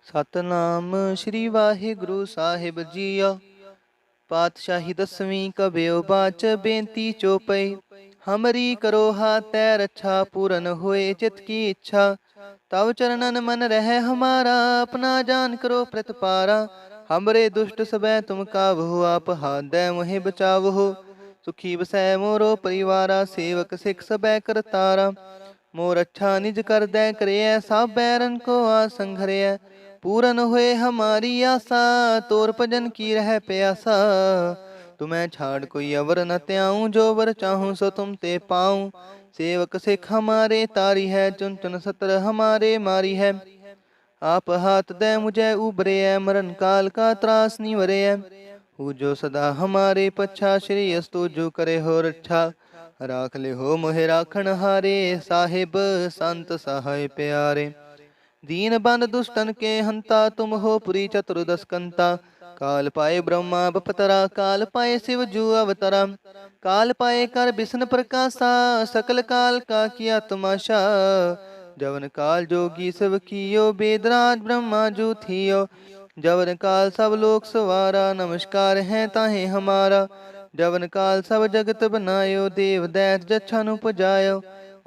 ਸਤਨਾਮ ਸ੍ਰੀ ਵਾਹਿਗੁਰੂ ਸਾਹਿਬ JIO. ਪਾਤਸ਼ਾਹੀ ਦਸਵੀਂ ਕਬਿਓ ਬਾਚ ਬੇਨਤੀ ਚੋਪਈ। ਹਮਰੀ ਕਰੋ ਹਾਥੈ ਰੱਛਾ ਪੂਰਨ ਹੋਏ ਚਿਤ ਕੀ ਇੱਛਾ। ਤਵ ਚरणन मन रहे हमारा अपना जान करो प्रतिपारा। हमरे दुष्ट सबै तुम काबहु आप हाथ दे मोहि बचावहु। सुखी बसै मोरो परिवारा सेवक सिख सबै करतारा। मोर अच्छा निज कर दै करिय सब बैरन को आसंघरिय। पूरन होए हमारी आशा तोर भजन की रह प्यासा। तुम्हें छाड़ कोई अवर न त्याऊं जो वर चाहूं सो तुम ते पाऊं। सेवक सिख हमारे तारी है चुन चुन सतर हमारे मारी है। आप हाथ दे मुझे उबरे है मरण काल का त्रास निवरे है। हु जो सदा हमारे पच्छा श्री अस्तु जो करे हो रक्षा। राख ले हो मोहे राखण हारे साहिब संत सहाय प्यारे। दीन बंद दुष्टन के हंता तुम हो पुरी चतुर्दश कंता। काल पाए ब्रह्मा बपतरा काल पाए शिव जू अवतरा। काल पाए कर विष्णु प्रकाशा सकल काल का किया तमाशा। जवन काल जोगी सब कियो वेदराज ब्रह्मा जू थियो। जवन काल सब लोक सवारा नमस्कार है ताहे हमारा। जवन काल सब जगत बनायो देव दैत जच्छन उपजायो।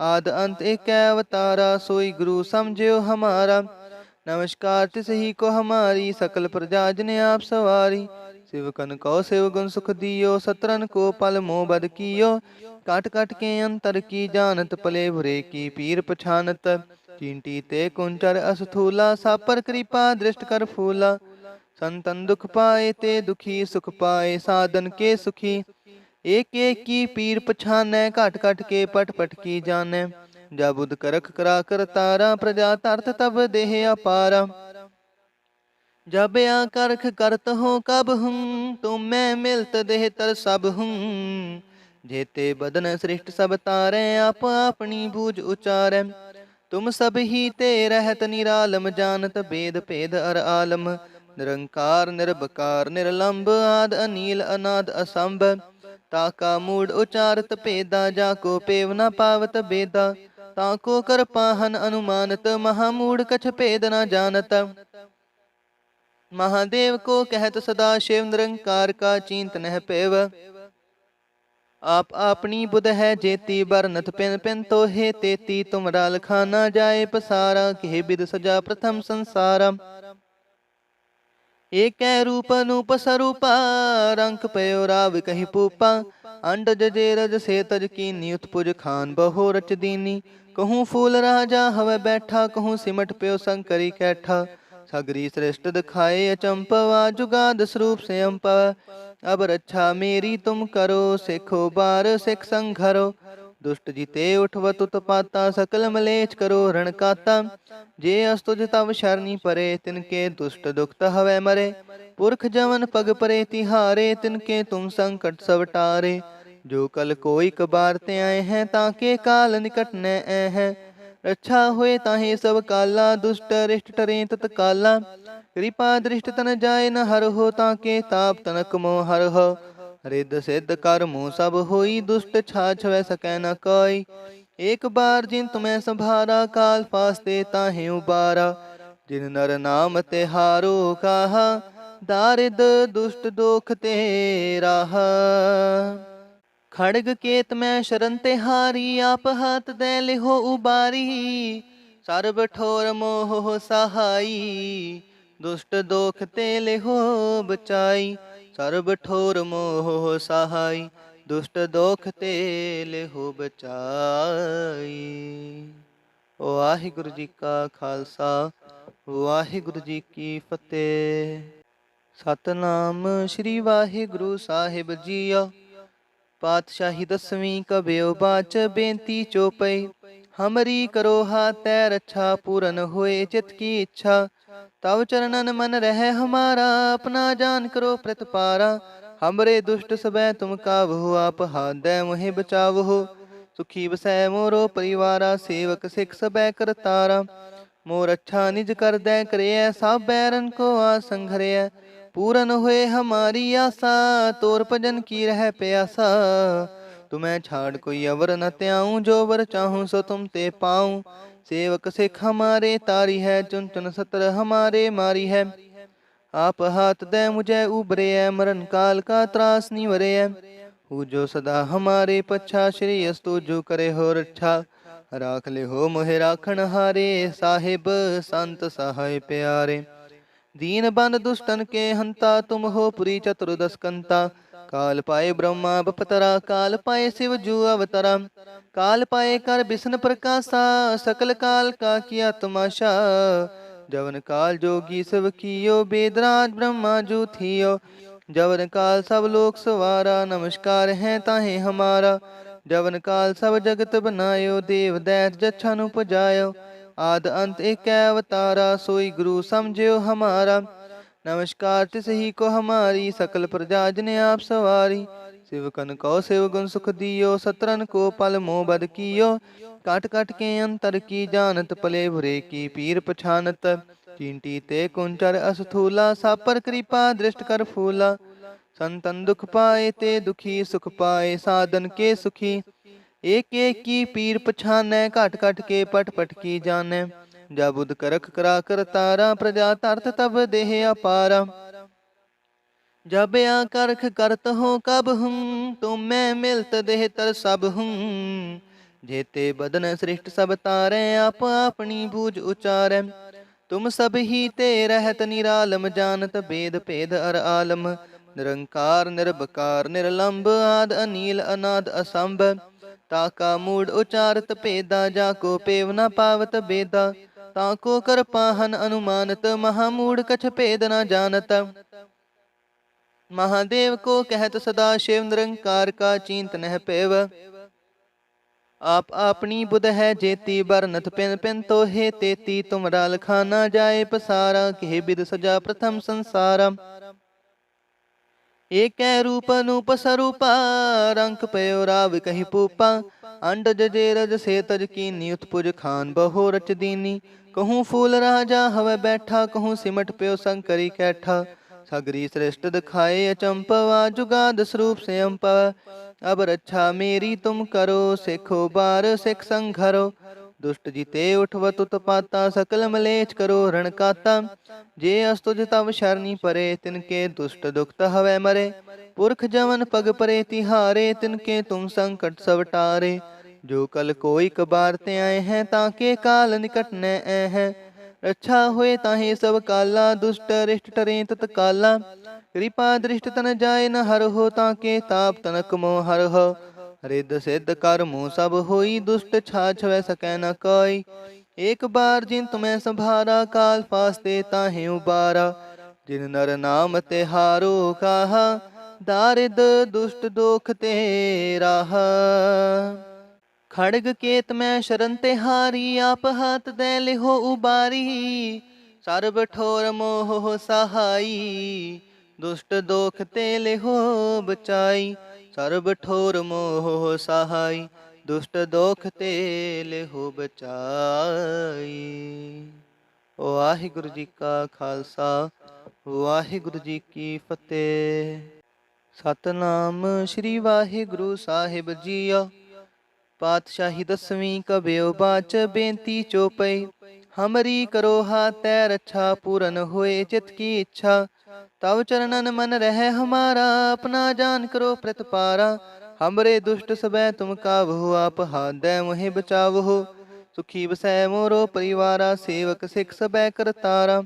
आद अंत एक अवतारा सोई गुरु समझियो हमारा। नमस्कार तिसही को हमारी सकल प्रजा जिने आप सवारी। शिवकन को शिव गुण सुख दियो सतरन को पल मोह बद कियो। काट काट के अंतर की जानत पले भुरे की पीर पछानत। चींटी ते कुंचर असथूला सापर कृपा दृष्ट कर फूला। संतन दुख पाए ते दुखी सुख पाए साधन के सुखी। एक एक की पीर पछानै घट घट के पट पट की जानै। जब बुध करख करा कर तारा प्रजा तरत तब देह अपारा। जब आकर्ख करत हो कब हूँ तुम मैं मिलत देह तर सब हूँ। जेते बदन सृष्ट सब तारे आप अपनी बूझ उचारै। तुम सब ही ते रहत निरालम जानत भेद भेद अर आलम। निरंकार निर्भकार निर्लंब आद अनील अनाद असंभ। ताका मूड उचारत भेदा जाको पेव न पावत बेदा। ताको कर पाहन अनुमानत महामूड कछ भेद न जानत। महादेव को कहत सदा शिव निरंकार का चिंत नह पेव। आप अपनी बुध है जेती बरनत पिन पिन तो हे तेती। तुमरा लखाना जाए पसारा के बिद सजा प्रथम संसारा। एक रूप अनूप स्वरूपा रंक पयो राव कही पूपा। अंड जजे रज से तज कीनी उत्पुज खान बहो रच दीनी। कहूँ फूल राजा हवे बैठा कहूँ सिमट प्यो शंकरी कैठा। सगरी श्रेष्ठ दिखाए अचंपवा जुगाद स्वरूप से अम्पा। अब रक्षा मेरी तुम करो सिखो बार सिख संघरो। दुष्ट जीते उठवत उत्पाता सकल मलेच करो रण काता। जे अस्तुज तव शरणी परे तिनके दुष्ट दुखत हवै मरे। पुरख जवन पग परे तिहारे तिनके तुम संकट सब टारे। जो कल कोई कबार ते आए हैं ताके काल निकट न आए हैं। रक्षा होए ताहे सब काला दुष्ट रिष्ट टरे तत काला। कृपा दृष्ट तन जाए न हर हो ताके ताप तनक मोह हर हो। रिद्ध सिद्ध कर्मो सब होई दुष्ट छाछ वै सकै न कोई। एक बार जिन तुम्हें संभारा काल फास्ते ताहे उबारा। जिन नर नाम ते हारो काहा दारिद दुष्ट दोख ते राहा। खड़ग केत में शरण ते हारी आप हाथ दे लिहो उबारी। सर्ब ठोर मोह सहाई दुष्ट दोख ते लिहो बचाई। सर्ब ठोर मोह सहाई दुष्ट दोख ते लिहो बचाई। वाहिगुरु जी का खालसा वाहिगुरु जी की फतेह। सतनाम श्री वाहिगुरु साहिब जीओ। पातशाही दसवीं कबਿਓ बाच बेनती चौपई। हमरी करो हाथै रक्षा पूरन होए चित की इच्छा। तव चरणन मन रहे हमारा अपना जान करो प्रतिपारा। हमरे दुष्ट सबै तुम काबहु आप हाथ दे मोहि बचावहु। सुखी बसै मोरो परिवारा सेवक सिख सबै करतारा। मोर अच्छा निज कर दै करिय सब बैरन को आसंघरिय। पूरन होए हमारी आशा तोर भजन की रह प्यासा। तुम्हें छाड़ कोई अवर न त्याऊं जो वर चाहूं सो तुम ते पाऊं। सेवक सिख हमारे तारी है, चुन चुन सत्र हमारे मारी है। आप हाथ दे मुझे उबरे है, मरण काल का त्रास निवरे है। हु जो सदा हमारे पच्छा, श्री अस्तु जो करे हो रक्षा। राख ले हो मोहे राखण हारे, साहिब संत सहाय प्यारे। दीन बंद दुष्टन के हंता, तुम हो पुरी चतुर्दश कंता। काल पाए ब्रह्मा बपतरा, काल पाए शिव जू अवतरा। काल पाए कर बिष्णु प्रकाशा, सकल काल का किया तमाशा। जवन काल जोगी सब कियो, बेदराज ब्रह्मा जू थियो। जवन काल सब लोक सवारा, नमस्कार है ताहे हमारा। जवन काल सब जगत बनायो, देव दैत जच्छन उपजायो। आद अंत एक अवतारा, सोई गुरु समझियो हमारा। नमस्कार तिस ही को हमारी, सकल प्रजा जिने आप सवारी। शिवकन को शिव गुण सुख दियो, सतरन को पल मोह बद कियो। काट काट के अंतर की जानत, पले भुरे की पीर पछानत। चींटी ते कुंचर अस्थूला, सापर कृपा दृष्ट कर फूला। संतन दुख पाए ते दुखी, सुख पाए साधन के सुखी। एक एक की पीर पछानै, घट घट के पट पट की जानै। जब बुध करख करा कर तारा, प्रजा तरत तब देह अपारा। जब आकर्ख करत हो कब हूँ, तुम मैं मिलत देह तर सब हूँ। जेते बदन सृष्ट सब तारे, आप अपनी बूझ उचारै। तुम सब ही ते रहत निरालम, जानत भेद भेद अर आलम। निरंकार निर्भकार निर्लंब, आद अनील अनाद असंभ। ताका मूड उचारत भेदा, जाको पेव न पावत बेदा। ताको कर पाहन अनुमानत, महामूड कछ भेद न जानत। महादेव को कहत सदा शिव, निरंकार का चिंत नह पेव। आप अपनी बुध है जेती, बरनत पिन पिन तो हे तेती। तुमरा लखाना जाए पसारा, के बिद सजा प्रथम संसारा। एक रूप अनूप स्वरूपा, रंक पयो राव कही पूपा। अंडज जेरज से तज कीनी, उत्पुज खान बहो रच दीनी। कहूँ फूल राजा हवे बैठा, कहूँ सिमट पयो शंकरी कैठा। सगरी श्रेष्ठ दिखाए अचंपवा, जुगाद स्वरूप से अम्पवा। अब रक्षा मेरी तुम करो, सिखो बार सिख संघरो। दुष्ट जीते उठवत उत्पाता, सकल मलेच करो रण काता। जे अस्तुज तब शरणी परे, तिनके दुष्ट दुखत हवै मरे। पुरख जवन पग परे तिहारे, तिनके तुम संकट सब टारे। जो कल कोई कबार ते आए हैं, ताके काल निकट न आए हैं। रक्षा हुए ताहे सब काला, दुष्ट रिष्ट टरे तत्काला। कृपा दृष्ट तन जाए न हर हो, ताके ताप तनक मोह हर हो। रिद्ध सिद्ध कर्मो सब होई, दुष्ट छाछ वै सकै न कोई। एक बार जिन तुम्हें संभारा, काल फास्ते ताहे उबारा। जिन नर नाम ते हारो काहा, दारिद दुष्ट दोख ते राहा। खड़ग केत में शरण ते हारी, आप हाथ दे लिहो उबारी। सर्ब ठोर मोह सहाई, दुष्ट दोख ते लिहो बचाई। सर्ब ठोर मोह सहाई, दुष्ट दोख ते लिहो बचाई। वाहिगुरु जी का खालसा, वाहिगुरु जी की फतेह। सतनाम श्री वाहिगुरु साहिब जीओ। पातशाही दसवीं कबियो बाच, बेनती चौपई। हमरी करो हाथ रक्षा, पूरन होए चित की इच्छा। तव चरणन मन रहे हमारा, अपना जान करो प्रतिपारा। हमरे दुष्ट सबै तुम काबहु, आप हाथ दे मोहि बचावहु। सुखी बसै मोरो परिवारा, सेवक सिख सबै करतारा।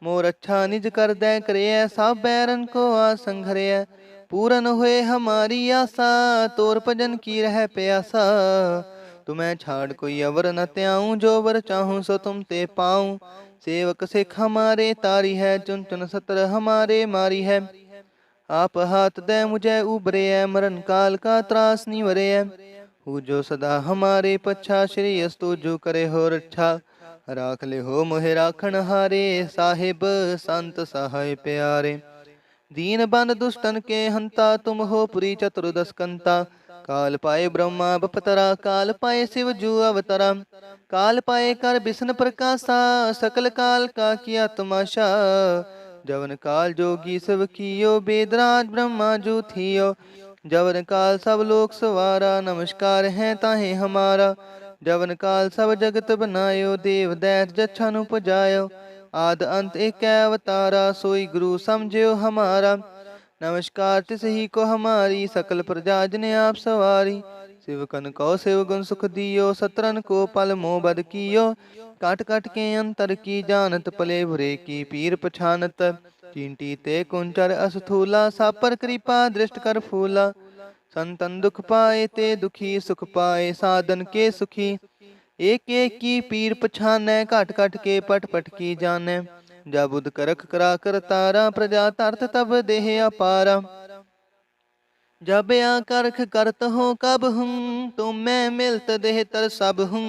मोर अच्छा निज कर दे करिय, सब बैरन को आसंघरिय। पूरन हुए हमारी आशा, तोर भजन की रह प्यासा। तुम्हें छाड़ कोई अवर न त्याऊं, जो वर चाहूं सो तुम ते पाऊं। सेवक सिख हमारे तारी है, चुन चुन सत्र हमारे मारी है। आप हाथ दे मुझे उबरे है, मरण काल का त्रास निवरे है। हु जो सदा हमारे पच्छा, श्री अस्तु जो करे हो रक्षा। राख ले हो मोहे राखण हारे, साहिब संत सहाय प्यारे। दीन बंद दुष्टन के हंता, तुम हो पुरी चतुर्दश कंता। काल पाए ब्रह्मा बपतरा, काल पाए शिव जू अवतरा। काल पाए कर बिष्णु प्रकाशा, सकल काल का किया तमाशा। जवन काल जोगी सब कियो, बेदराज ब्रह्मा जू थियो। जवन काल सब लोक सवारा, नमस्कार है ताहे हमारा। जवन काल सब जगत बनायो, देव दैत जच्छन उपजायो। आद अंत एक अवतारा, सोई गुरु समझियो हमारा। नमस्कार तिस ही को हमारी, सकल प्रजा जन आप सवारी। शिवकन को शिव गुण सुख दियो, सतरन को पल मोह बद कियो। काट काट के अंतर की जानत, पले भुरे की पीर पछानत। चींटी ते कुंचर असथूला, सापर कृपा दृष्ट कर फूला। संतन दुख पाए ते दुखी, सुख पाए साधन के सुखी। एक एक की पीर पछानै, घट घट के पट पट की जानै। जा बुध करख करा कर तारा, प्रजा तरत तब देह अपारा। जब या करख करत हो कब हूँ, तुम मैं मिलत देह तर सब हूँ।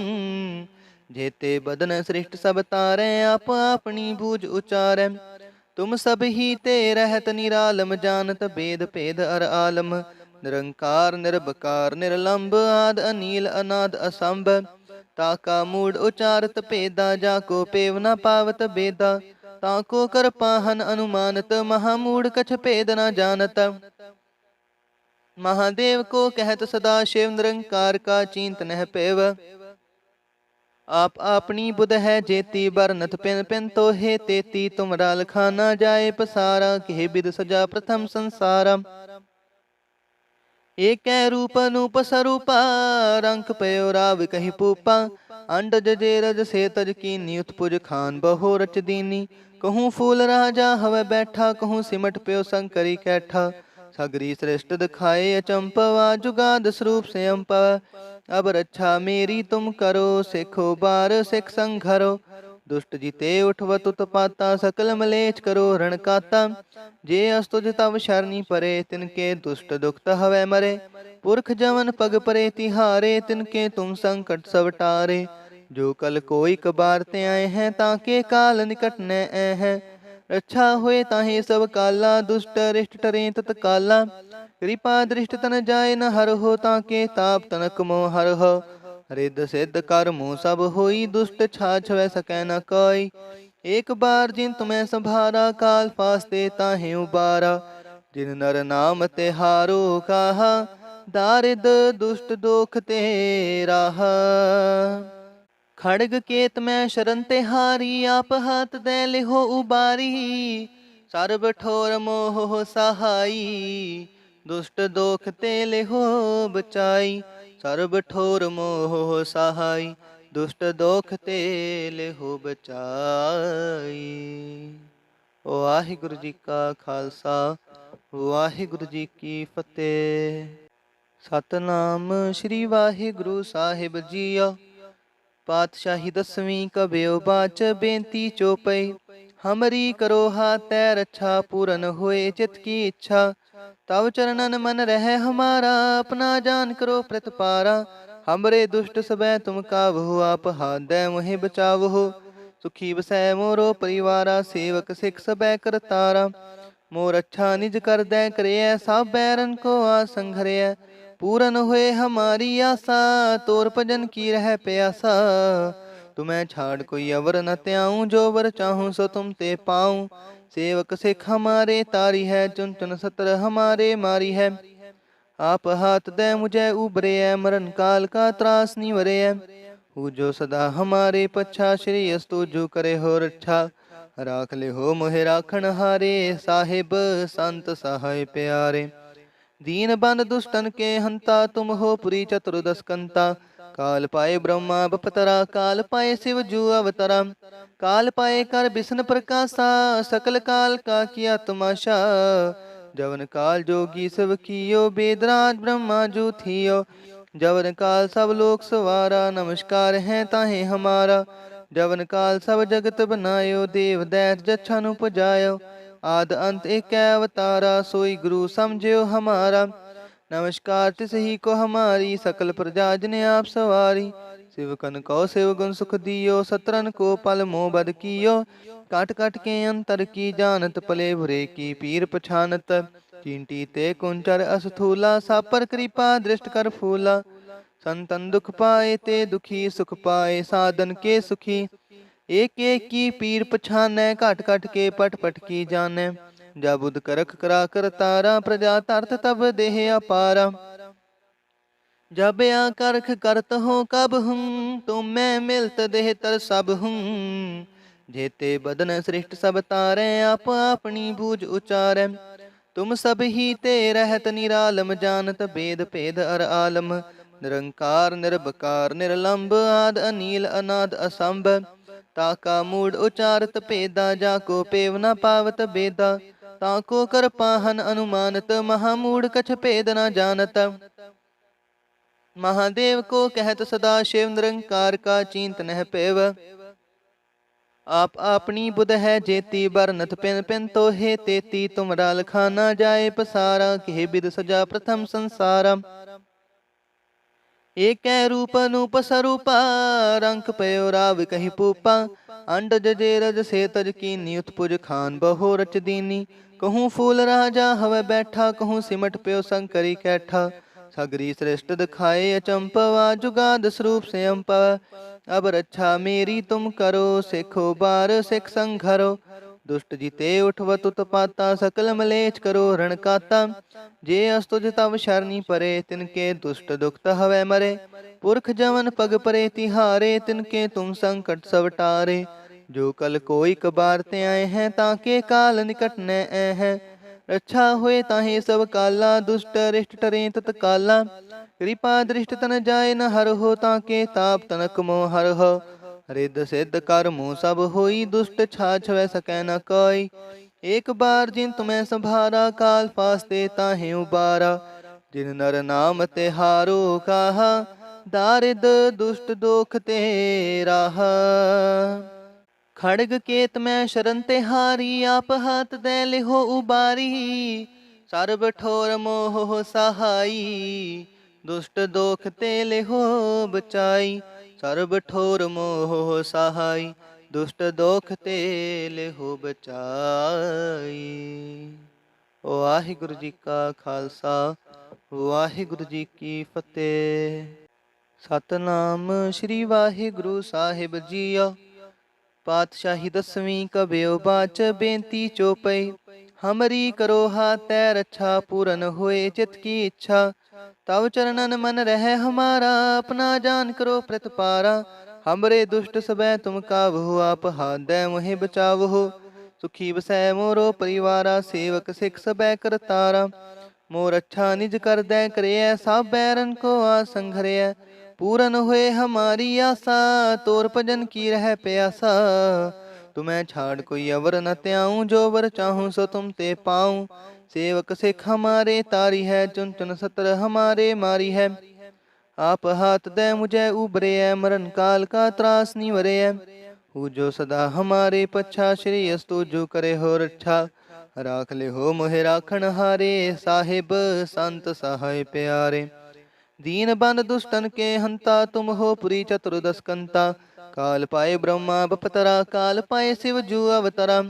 जेते बदन सृष्ट सब तारे, आप अपनी बूझ उचारै। तुम सब ही ते रहत निरालम, जानत भेद भेद अर आलम। निरंकार निर्भकार निर्लंब, आद अनील अनाद असंभ। ताका मूड उचारत भेदा, जाको पेव न पावत बेदा। ताको कर पाहन अनुमानत, महामूड कछ भेद न जानत। महादेव को कहत सदा शिव, निरंकार का चिंत नह पेव। आप अपनी बुध है जेती, बरनत पिन पिन तो हे तेती। तुमरा लखा न जाए पसारा, के बिद सजा प्रथम संसारा। एक रूप अनूप स्वरूपा, रंक पयो राव कही पूपा। अंडज जेरज से तज कीनी, उत्पुज खान बहो रच दीनी। कहूँ फूल राजा हवे बैठा, कहूँ सिमट पयो शंकरी कैठा। सगरी श्रेष्ठ दिखाए अचंपवा, जुगाद स्वरूप से अम्पवा। अब रक्षा मेरी तुम करो, सिखो बार सिख संघरो। दुष्ट जीते उठवत उत्पाता, सकल मलेच करो रण काता। जे अस्तुज तव शरणी परे, तिनके दुष्ट दुखत हवै मरे। पुरख जवन पग परे तिहारे, तिनके तुम संकट सब टारे। जो कल कोई कबार ते आए हैं, ताके काल निकट न आए हैं। रक्षा होए ताहे सब काला, दुष्ट रिष्ट टरे तत्काला। कृपा दृष्ट तन जाए न हर हो, ताके ताप तनक मोह हर हो। रिद्ध सिद्ध कर्मो सब होई, दुष्ट छाछ वै सकै न कोई। एक बार जिन तुम्हें संभारा, काल फास्ते ताहे उबारा। जिन नर नाम ते हारो काहा, दारिद दुष्ट दोख ते राहा। खड़ग केत में शरण ते हारी, आप हाथ दे लिहो उबारी। सर्ब ठोर मोह सहाई, दुष्ट दोख ते लिहो बचाई। सर्ब ठोर मोह सहाई, दुष्ट दोख ते लिहो बचाई। वाहिगुरु जी का खालसा, वाहिगुरु जी की फतेह। सतनाम श्री वाहिगुरु साहिब जीओ। पातशाही दसवीं कबयो बाच, बेनती चौपई। हमरी करो हाथ रक्षा, पूरन होए चित की इच्छा। तव चरणन मन रहे हमारा, अपना जान करो प्रतिपारा। हमरे दुष्ट सबै तुम काबहु, आप हाथ दे मोहि बचावहु। सुखी बसै मोरो परिवारा, सेवक सिख सबै करतारा। मोर अच्छा निज कर दै करिय, सब बैरन को आसंघरिय। पूरन हुए हमारी आशा, तोर भजन की रह प्यासा। तुम्हें छाड़ कोई अवर न त्याऊं, जो वर चाहूं सो तुम ते पाऊं। सेवक सिख हमारे तारी है, चुन चुन सतर हमारे मारी है। आप हाथ दे मुझे उबरे है, मरण काल का त्रास निवरे है। हु जो सदा हमारे पच्छा, श्री अस्तु जो करे हो रक्षा। राख ले हो मोहे राखण हारे, साहिब संत सहाय प्यारे। दीन बंद दुष्टन के हंता, तुम हो पुरी चतुर्दश कंता। काल पाए ब्रह्मा बपतरा, काल पाए शिव जू अवतरा। काल पाए कर बिसन प्रकाशा, सकल काल का किया तमाशा। जवन काल जोगी सब कियो, बेदराज ब्रह्मा जू थियो। जवन काल सब लोक सवारा, नमस्कार है ताहे हमारा। जवन काल सब जगत बनायो, देव दैत जच्छन उपजायो। आद अंत एक अवतारा, सोई गुरु समझियो हमारा। नमस्कार तिस ही को हमारी, सकल प्रजा जन आप सवारी। शिवकन को शिव गुण सुख दियो, सतरन को पल मोह बद कियो। काट काट के अंतर की जानत, पले भुरे की पीर पछानत। चींटी ते कुंचर असथूला, सापर कृपा दृष्ट कर फूला। संतन दुख पाए ते दुखी, सुख पाए साधन के सुखी। एक एक की पीर पछानै, घट घट के पट पट की जानै। जा बुध करख करा कर तारा, प्रजा तरत तब देह अपारा। जब आकर्ख करत हो कब हूँ, तुम मैं मिलत देह तर सब हूँ। जेते बदन सृष्ट सब तारे, आप अपनी बूझ उचारै। तुम सब ही ते रहत निरालम, जानत भेद भेद अर आलम। निरंकार निर्भकार निर्लंब, आद अनील अनाद असंभ। ताका मूड उचारत भेदा, जाको पेव न पावत बेदा। ताको कर पाहन अनुमानत, महामूढ़ कछ भेद न जानत। महादेव को कहत सदा शिव, निरंकार का चिंत नह पेव। आप अपनी बुध है जेती, बरनत पिन पिन तो हे तेती। तुमरा लखाना जाए पसारा, के बिद सजा प्रथम संसारा। एक रूप अनूप स्वरूपा, रंक पयो राव कही पूपा। अंड जजे रज से तज कीनी, उत्पुज खान बहो रच दीनी। कहूँ फूल राजा हवे बैठा, कहूँ सिमट प्यो शंकरी कैठा। सगरी श्रेष्ठ दिखाए अचंपवा, जुगाद स्वरूप से अम्पवा। अब रक्षा मेरी तुम करो, सिखो बार सिख संघरो। दुष्ट जीते उठवत उत्पाता, सकल मलेच करो रण काता। जे अस्तुज तव शरणी परे, तिनके दुष्ट दुखत हवै मरे। पुरख जमन पग परे तिहारे, तिनके तुम संकट सब टारे। जो कल कोई कबार ते आए हैं, ताके काल निकट न आए हैं। रक्षा हुए ताहे सब काला, दुष्ट रिष्ट टरे तत्काला। कृपा दृष्ट तन जाय न हर हो, ताके ताप तनक मोह हर हो। रिद्ध सिद्ध कर्मो सब होई, दुष्ट छाछ वै सकै न कोई। एक बार जिन तुम्हें संभारा, काल फास्ते ताहे उबारा। जिन नर नाम ते हारो काहा, दारिद दुष्ट दोख ते राहा। खड़ग केत में शरण ते हारी, आप हाथ दे लिहो उबारी। सर्ब ठोर मोह सहाई, दुष्ट दोख ते लिहो बचाई। सर्ब ठोर मोह सहाई, दुष्ट दोख ते लिहो बचाई। वाहिगुरु जी का खालसा, वाहिगुरु जी की फतेह। सतनाम श्री वाहिगुरु साहिब जीओ। पातशाही दसवीं कबयो बाच, बेनती चौपई। हमरी करो हाथ रक्षा, पूरन होए चित की इच्छा। तव चरणन मन रह हमारा, अपना जान करो प्रतिपारा। हमरे दुष्ट सबै तुम काबहु, आप हाथ दे मोहि बचावहु। सुखी बसै मोरो परिवारा, सेवक सिख सबै करतारा। मोर अच्छा निज कर दै करिय, सब बैरन को आसंघरिय। पूरन हुए हमारी आशा, तोर भजन की रह प्यासा। तुम्हें छाड़ कोई अवर न त्याऊं, जो वर चाहूं सो तुम ते पाऊं। सेवक सिख हमारे तारी है, चुन चुन सतर हमारे मारी है। आप हाथ दे मुझे उबरे है, मरण काल का त्रास निवरे है। हु जो सदा हमारे पच्छा, श्री अस्तु जो करे हो रक्षा। राख ले हो मोहे राखण हारे, साहिब संत सहाय प्यारे। दीन बंद दुष्टन के हंता, तुम हो पुरी चतुर्दश कंता। काल पाए ब्रह्मा बपतरा, काल पाए शिव जू अवतरा।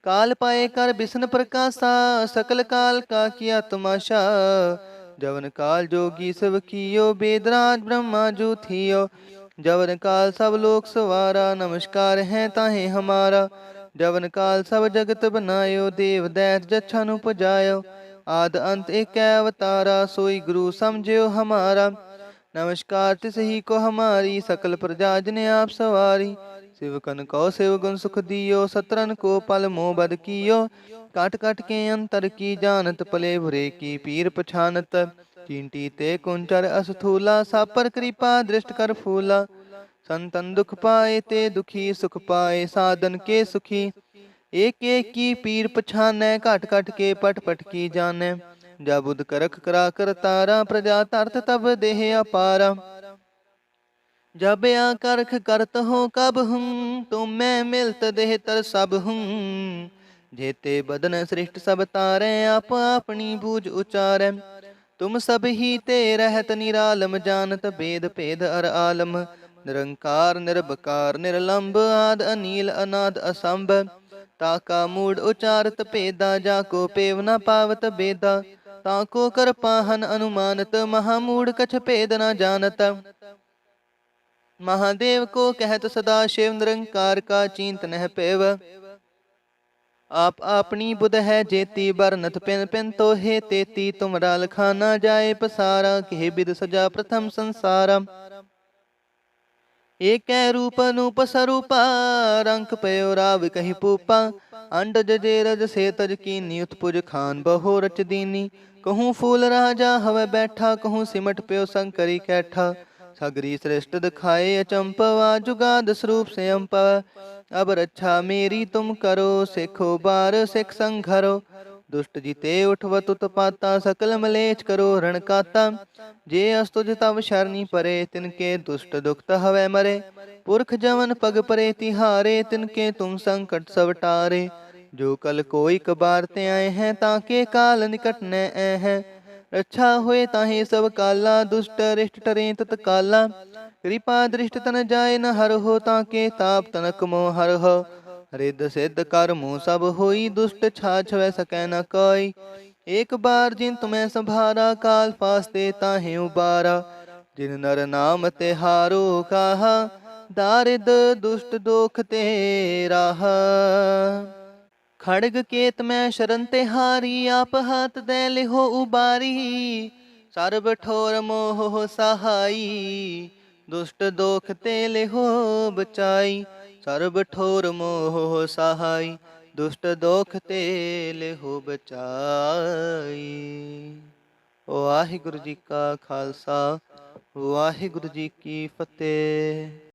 काल पाए कर विष्णु प्रकाशा, सकल काल का किया तमाशा। जवन काल जोगी सब कियो, बेदराज ब्रह्मा जू थियो। जवन काल सब लोक सवारा, नमस्कार है ताहे हमारा। जवन काल सब जगत बनायो, देव दैत जच्छन उपजायो। आद अंत एक अवतारा, सोई गुरु समझियो हमारा। नमस्कार तिस ही को हमारी, सकल प्रजा जिने आप सवारी। शिवकन को शिव गुण सुख दियो, सतरन को पल मोह बद कियो। काट काट के अंतर की जानत, पले भुरे की पीर पछानत। चींटी ते कुंचर अस्थूला, सापर कृपा दृष्ट कर फूला। संतन दुख पाए ते दुखी, सुख पाए साधन के सुखी। एक एक की पीर पछानै, काट काट के पट पट की जानै। जब बुध करख करा कर तारा, प्रजा तरत तब देह अपारा। जब आकर्ख करत हो कब हूँ, तुम मैं मिलत देह तर सब हूँ। जेते बदन सृष्ट सब तारे, आप अपनी बूझ उचारै। तुम सब ही ते रहत निरालम, जानत भेद भेद अर आलम। निरंकार निर्भकार निर्लंब, आद अनील अनाद असंभ। ताका मूड उचारत भेदा, जाको पेव न पावत बेदा। ताको कर पाहन अनुमानत, महामूढ़ कछ भेद न जानत। महादेव को कहत सदा शिव, निरंकार का चिंत नह पेव। आप आपनी बुध है जेती बरनत पिन पिन तो हे तेती तुमरा लखाना जाए पसारा के बिद सजा प्रथम संसारा एक रूप अनूप स्वरूपा रंक पयो राव कही पूपा अंडज जेरज से तज कीनी उत्पुज खान बहो रच दीनी कहूँ फूल राजा हवे बैठा कहूँ सिमट प्यो संकरी कैठा सगरी श्रेष्ठ दिखाए अचंपवा जुगाद स्वरूप से अम्पव अब रक्षा मेरी तुम करो सिखो बार सिख संघरो दुष्ट जीते उठवत उत्पाता सकल मलेच करो रण काता जे अस्तुज तव शरणी परे तिनके दुष्ट दुखत हवै मरे पुरख जमन पग परे तिहारे तिनके तुम संकट सब टारे जो कल कोई कबार ते आए हैं ताके काल निकट न आए हैं रक्षा होए ताहे सब काला दुष्ट रिष्ट टरे तत काला कृपा दृष्ट तन जाय न हर हो ताके ताप तनक मोह हर हो रिद्ध सिद्ध कर्मो सब होई दुष्ट छाछ वै सकै न कोई एक बार जिन तुम्हें संभारा काल फास्ते ताहे उबारा जिन नर नाम ते हारो काहा दारिद दुष्ट दोख ते राहा खड़ग केत में शरण ते हारी आप हाथ दे लिहो उबारी सर्ब ठोर मोह सहाई दुष्ट दोख ते लिहो बचाई सर्ब ठोर मोह सहाई दुष्ट दोख ते लिहो बचाई। वाहिगुरु जी का खालसा वाहिगुरु जी की फतेह।